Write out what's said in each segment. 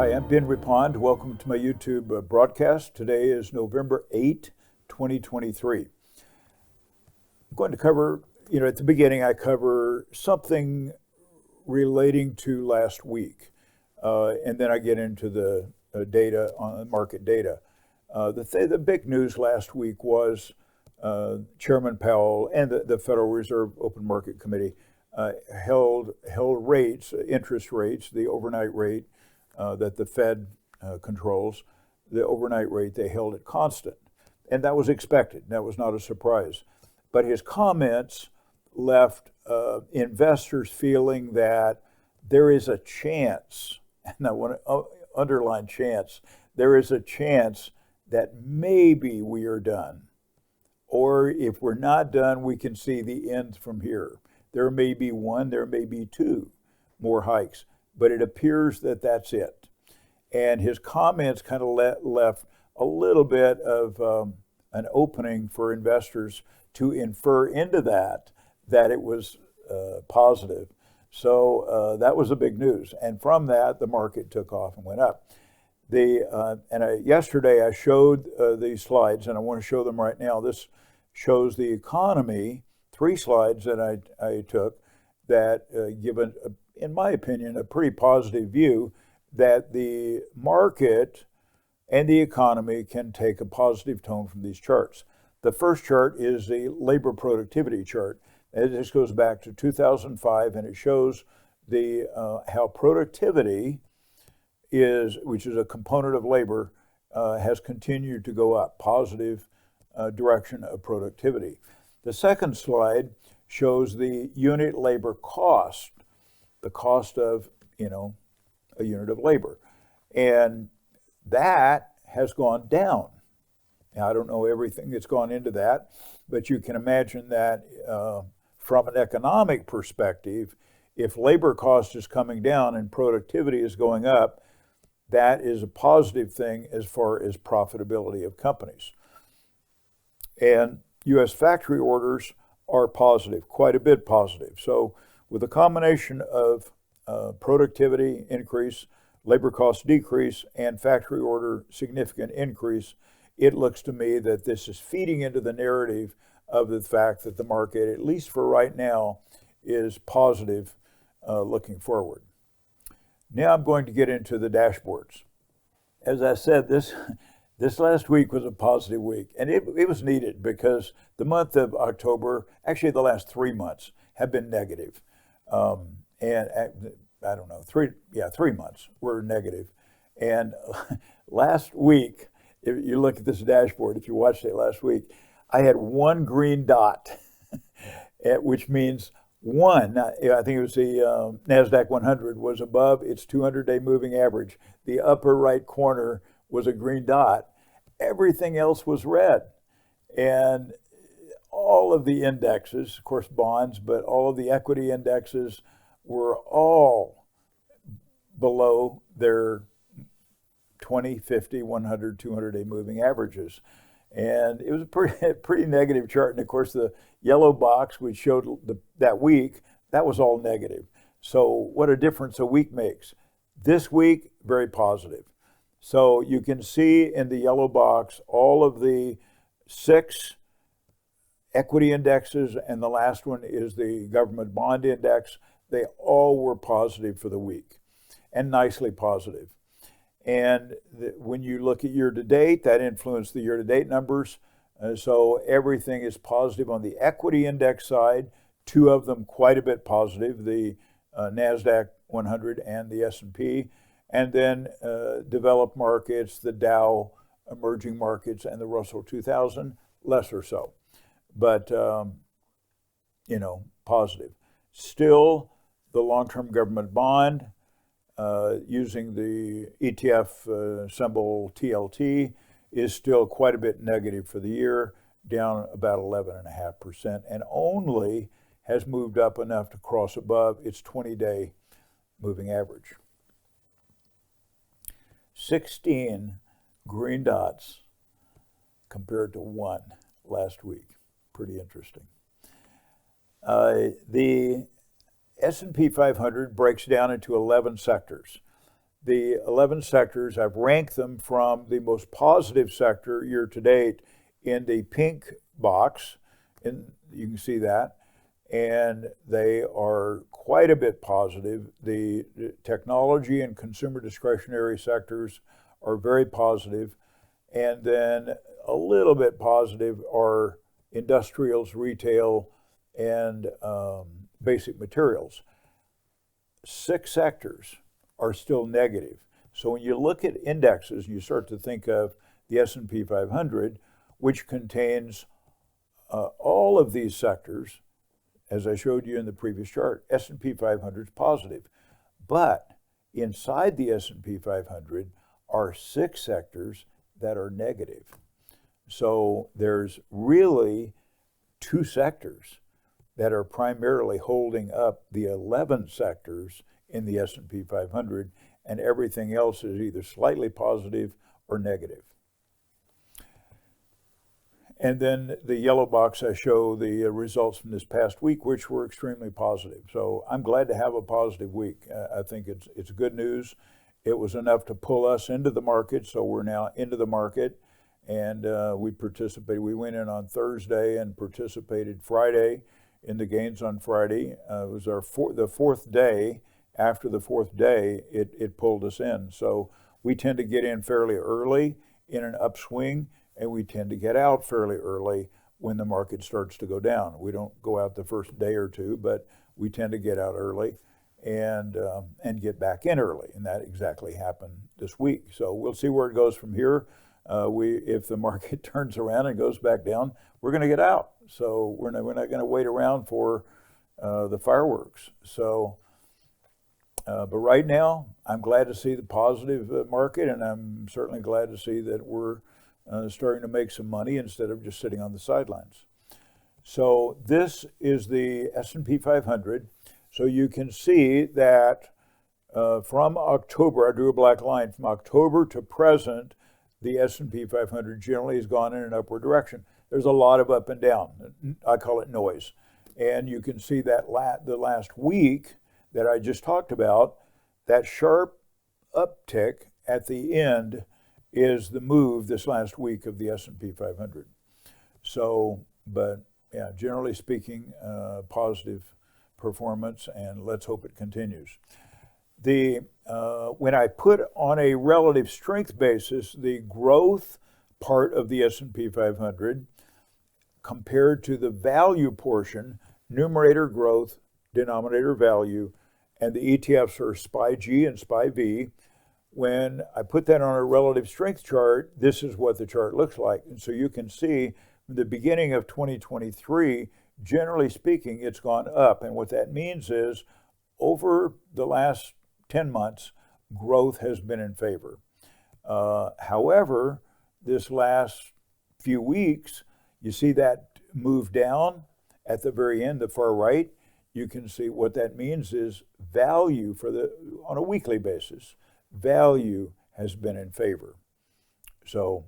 Hi, I'm Ben Reppond. Welcome to my YouTube broadcast. Today is November 8, 2023. I'm going to cover, at the beginning, I cover something relating to last week, and then I get into the data on market data. The big news last week was Chairman Powell and the Federal Reserve Open Market Committee held rates, interest rates, the overnight rate that the Fed controls, the overnight rate, they held it constant. And that was expected. That was not a surprise. But his comments left investors feeling that there is a chance, and I want to underline chance, there is a chance that maybe we are done. Or if we're not done, we can see the end from here. There may be one, there may be two more hikes, but it appears that that's it. And his comments kind of left a little bit of an opening for investors to infer into that it was positive. So that was the big news. And from that, the market took off and went up. Yesterday I showed these slides, and I want to show them right now. This shows the economy, 3 slides that I took that give, in my opinion, a pretty positive view that the market and the economy can take a positive tone from these charts. The first chart is the labor productivity chart. And this goes back to 2005, and it shows how productivity which is a component of labor, has continued to go up, positive direction of productivity. The second slide shows the unit labor cost, the cost of, a unit of labor. And that has gone down. Now, I don't know everything that's gone into that, but you can imagine that from an economic perspective, if labor cost is coming down and productivity is going up, that is a positive thing as far as profitability of companies. And U.S. factory orders are positive, quite a bit positive. So with a combination of productivity increase, labor cost decrease, and factory order significant increase, it looks to me that this is feeding into the narrative of the fact that the market, at least for right now, is positive looking forward. Now I'm going to get into the dashboards. As I said, this last week was a positive week, and it was needed because the month of October, actually the last 3 months, have been negative. And I don't know, 3 months were negative. And last week, if you look at this dashboard, if you watched it last week, I had one green dot, which means one, I think it was the NASDAQ 100 was above its 200-day moving average. The upper right corner was a green dot. Everything else was red. And all of the indexes, of course bonds, but all of the equity indexes were all below their 20, 50, 100, 200-day moving averages. And it was a pretty negative chart. And of course, the yellow box, which showed that week, that was all negative. So what a difference a week makes. This week, very positive. So you can see in the yellow box all of the 6 equity indexes, and the last one is the government bond index. They all were positive for the week, and nicely positive. And when you look at year-to-date, that influenced the year-to-date numbers. So everything is positive on the equity index side, 2 of them quite a bit positive, the NASDAQ 100 and the S&P. And then developed markets, the Dow, emerging markets, and the Russell 2000, lesser so. But, positive. Still, the long-term government bond, using the ETF symbol TLT, is still quite a bit negative for the year, down about 11.5%, and only has moved up enough to cross above its 20-day moving average. 16 green dots compared to 1 last week. Pretty interesting. The S&P 500 breaks down into 11 sectors. the 11 sectors, I've ranked them from the most positive sector year to date in the pink box, and you can see that, and they are quite a bit positive. The technology and consumer discretionary sectors are very positive, and then a little bit positive are industrials, retail, and basic materials. 6 sectors are still negative. So when you look at indexes, you start to think of the S&P 500, which contains all of these sectors. As I showed you in the previous chart, S&P 500 is positive. But inside the S&P 500 are 6 sectors that are negative. So there's really 2 sectors that are primarily holding up the 11 sectors in the S&P 500, and everything else is either slightly positive or negative. And then the yellow box, I show the results from this past week, which were extremely positive. So I'm glad to have a positive week. I think it's good news. It was enough to pull us into the market, so we're now into the market. And we participated. We went in on Thursday and participated Friday in the gains on Friday. It was the 4th day. After the 4th day, it pulled us in. So we tend to get in fairly early in an upswing, and we tend to get out fairly early when the market starts to go down. We don't go out the first day or two, but we tend to get out early and get back in early, and that exactly happened this week. So we'll see where it goes from here. If the market turns around and goes back down, we're going to get out. So we're not going to wait around for the fireworks. So, but right now, I'm glad to see the positive market, and I'm certainly glad to see that we're starting to make some money instead of just sitting on the sidelines. So this is the S&P 500. So you can see that from October, I drew a black line, from October to present, the S&P 500 generally has gone in an upward direction. There's a lot of up and down. I call it noise. And you can see that the last week that I just talked about, that sharp uptick at the end is the move this last week of the S&P 500. So, but yeah, generally speaking, positive performance, and let's hope it continues. When I put on a relative strength basis, the growth part of the S&P 500 compared to the value portion, numerator growth, denominator value, and the ETFs are SPY-G and SPY-V. When I put that on a relative strength chart, this is what the chart looks like. And so you can see from the beginning of 2023, generally speaking, it's gone up. And what that means is over the last 10 months, growth has been in favor. However, this last few weeks, you see that move down at the very end, the far right. You can see what that means is value on a weekly basis, value has been in favor. So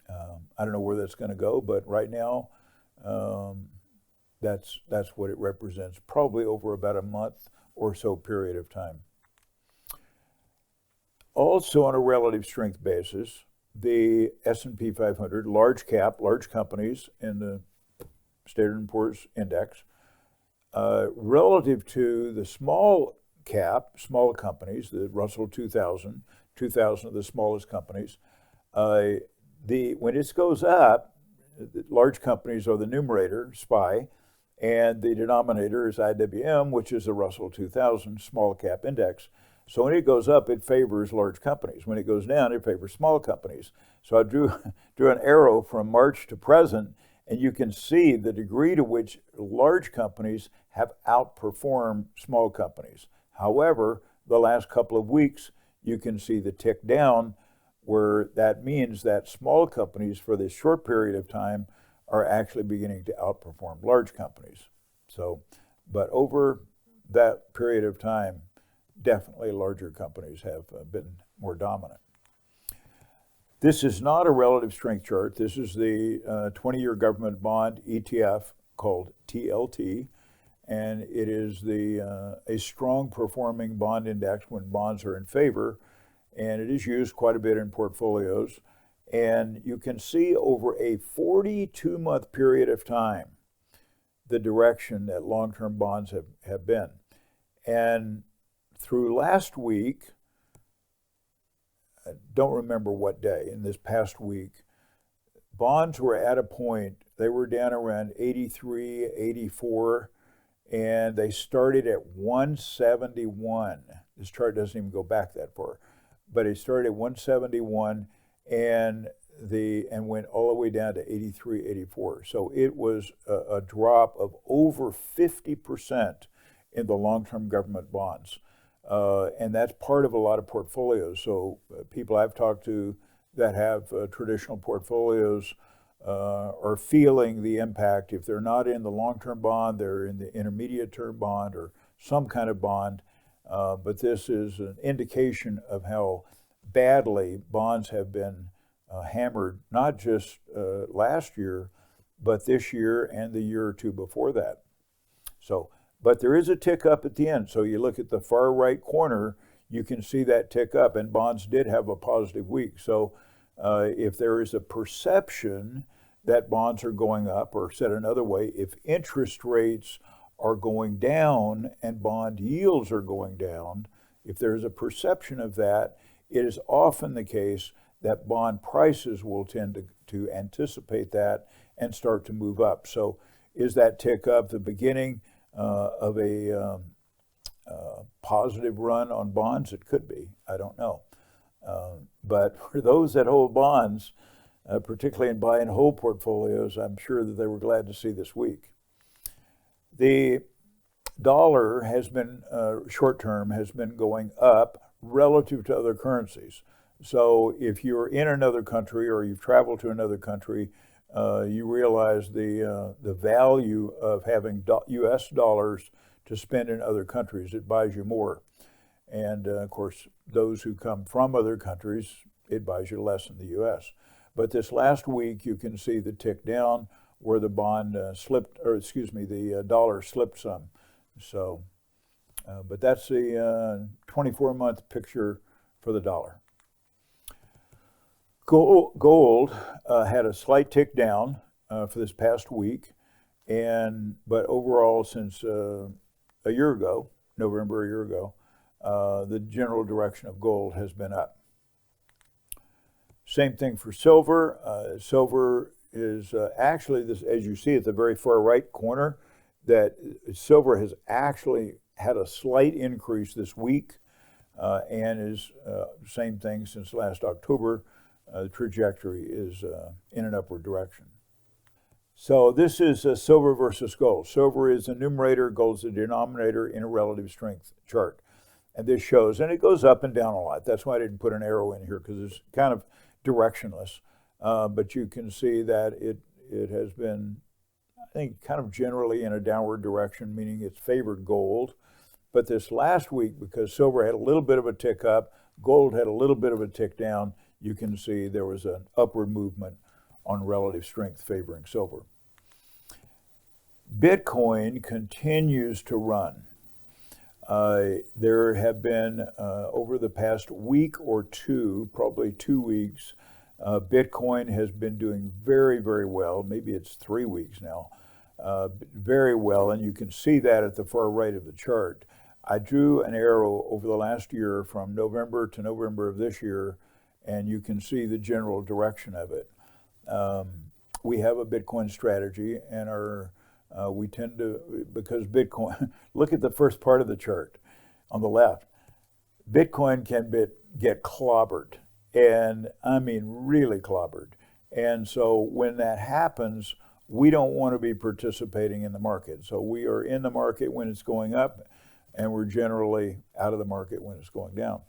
I don't know where that's going to go, but right now that's what it represents, probably over about a month or so period of time. Also on a relative strength basis, the S&P 500, large cap, large companies in the Standard & Poor's Index, relative to the small cap, small companies, the Russell 2000 of the smallest companies, when it goes up, the large companies are the numerator, SPY, and the denominator is IWM, which is the Russell 2000 small cap index. So when it goes up, it favors large companies. When it goes down, it favors small companies. So I drew an arrow from March to present, and you can see the degree to which large companies have outperformed small companies. However, the last couple of weeks, you can see the tick down, where that means that small companies for this short period of time are actually beginning to outperform large companies. So, but over that period of time, definitely larger companies have been more dominant. This is not a relative strength chart. This is the 20-year government bond ETF called TLT. and it is a strong performing bond index when bonds are in favor, and it is used quite a bit in portfolios. And you can see over a 42-month period of time the direction that long-term bonds have been. And through last week, I don't remember what day, in this past week, bonds were at a point, they were down around 83, 84, and they started at 171. This chart doesn't even go back that far, but it started at 171 and went all the way down to 83, 84. So it was a drop of over 50% in the long-term government bonds. And that's part of a lot of portfolios. So people I've talked to that have traditional portfolios are feeling the impact. If they're not in the long-term bond, they're in the intermediate-term bond or some kind of bond. But this is an indication of how badly bonds have been hammered, not just last year, but this year and the year or two before that. So, but there is a tick up at the end. So you look at the far right corner, you can see that tick up, and bonds did have a positive week. So if there is a perception that bonds are going up, or said another way, if interest rates are going down and bond yields are going down, if there's a perception of that, it is often the case that bond prices will tend to anticipate that and start to move up. So is that tick up the beginning of a positive run on bonds? It could be. I don't know. But for those that hold bonds, particularly in buy and hold portfolios, I'm sure that they were glad to see this week. The dollar has been, short term, has been going up relative to other currencies. So if you're in another country or you've traveled to another country, you realize the value of having US dollars to spend in other countries. It buys you more. And of course, those who come from other countries, it buys you less in the US. But this last week, you can see the tick down where the bond slipped, or excuse me, the dollar slipped some. So, but that's the 24-month picture for the dollar. Gold had a slight tick down for this past week, but overall since a year ago, November a year ago, the general direction of gold has been up. Same thing for silver. Silver is actually, this, as you see at the very far right corner, that silver has actually had a slight increase this week and is same thing since last October. The trajectory is in an upward direction. So this is silver versus gold. Silver is the numerator, gold is the denominator in a relative strength chart. And this shows, and it goes up and down a lot. That's why I didn't put an arrow in here, because it's kind of directionless. But you can see that it has been, I think, kind of generally in a downward direction, meaning it's favored gold. But this last week, because silver had a little bit of a tick up, gold had a little bit of a tick down, you can see there was an upward movement on relative strength favoring silver. Bitcoin continues to run. There have been, over the past week or two, probably 2 weeks, Bitcoin has been doing very, very well. Maybe it's 3 weeks now. Very well, and you can see that at the far right of the chart. I drew an arrow over the last year from November to November of this year, and you can see the general direction of it. We have a Bitcoin strategy, and we tend to, because Bitcoin, look at the first part of the chart on the left. Bitcoin can get clobbered, and I mean really clobbered. And so when that happens, we don't want to be participating in the market. So we are in the market when it's going up, and we're generally out of the market when it's going down.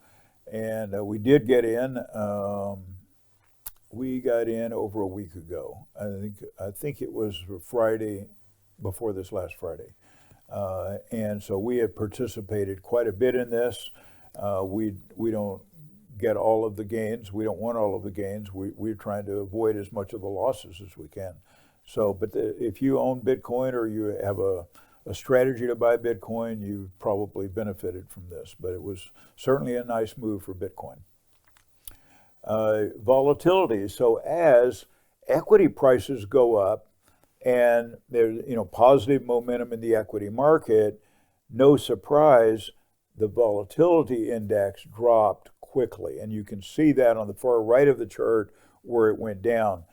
And we did get in. We got in over a week ago. I think it was Friday before this last Friday. And so we have participated quite a bit in this. We don't get all of the gains. We don't want all of the gains. We're trying to avoid as much of the losses as we can. So, but if you own Bitcoin or you have a a strategy to buy Bitcoin, you probably benefited from this, but it was certainly a nice move for Bitcoin. Volatility. So as equity prices go up and there's positive momentum in the equity market, no surprise, the volatility index dropped quickly. And you can see that on the far right of the chart where it went down.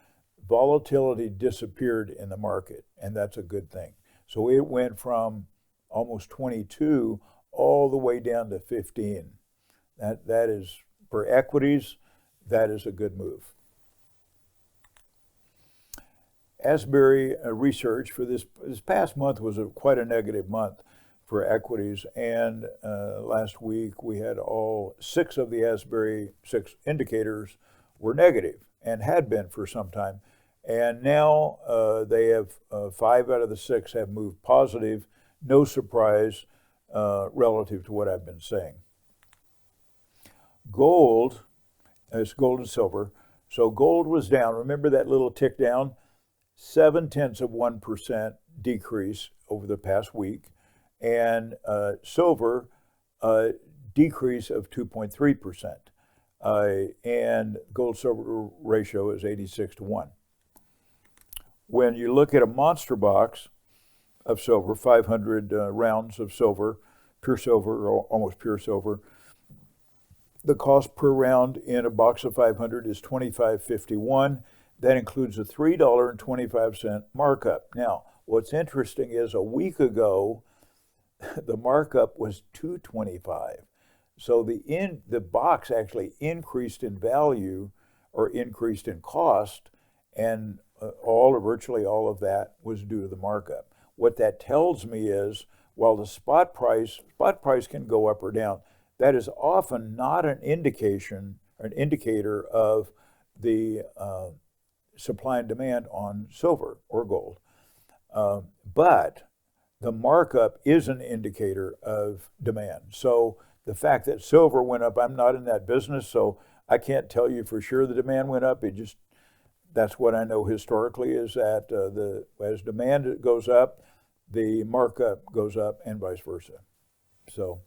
Volatility disappeared in the market, and that's a good thing. So it went from almost 22 all the way down to 15. That is, for equities, that is a good move. Asbury Research for this past month was quite a negative month for equities, and last week we had all 6 of the Asbury 6 indicators were negative and had been for some time. And now they have 5 out of the 6 have moved positive. No surprise relative to what I've been saying. Gold, it's gold and silver. So gold was down. Remember that little tick down? 0.7% decrease over the past week. And silver, decrease of 2.3%. And gold-silver ratio is 86:1. When you look at a monster box of silver, 500 rounds of silver, pure silver or almost pure silver, the cost per round in a box of 500 is $25.51. That includes a $3.25 markup. Now, what's interesting is a week ago, the markup was $2.25. So the box actually increased in value or increased in cost, and all or virtually all of that was due to the markup. What that tells me is, while the spot price can go up or down, that is often not an indicator of the supply and demand on silver or gold. But the markup is an indicator of demand. So the fact that silver went up, I'm not in that business, so I can't tell you for sure the demand went up. That's what I know historically, is that as demand goes up, the markup goes up and vice versa. So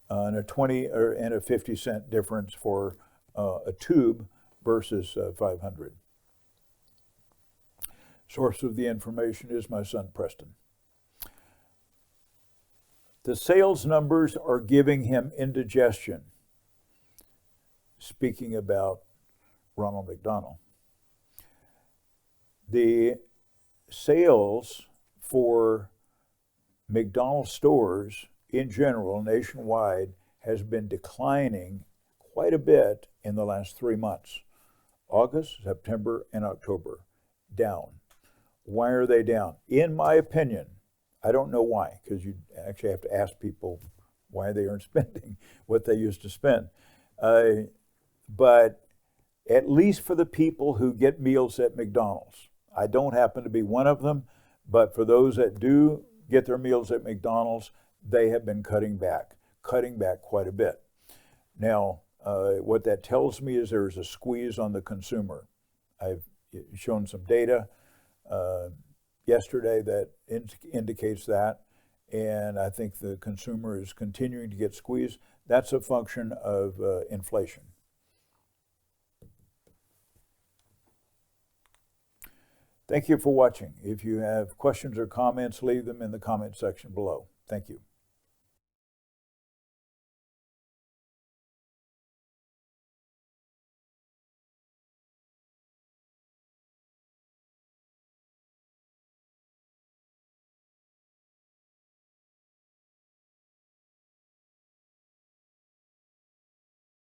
and a 20 and a 50-cent difference for a tube versus 500. Source of the information is my son Preston. The sales numbers are giving him indigestion. Speaking about Ronald McDonald. The sales for McDonald's stores in general, nationwide, has been declining quite a bit in the last 3 months. August, September, and October, down. Why are they down? In my opinion, I don't know why, because you actually have to ask people why they aren't spending what they used to spend. But at least for the people who get meals at McDonald's, I don't happen to be one of them, but for those that do get their meals at McDonald's, they have been cutting back quite a bit. Now, what that tells me is there's a squeeze on the consumer. I've shown some data yesterday that indicates that, and I think the consumer is continuing to get squeezed. That's a function of inflation. Thank you for watching. If you have questions or comments, leave them in the comment section below. Thank you.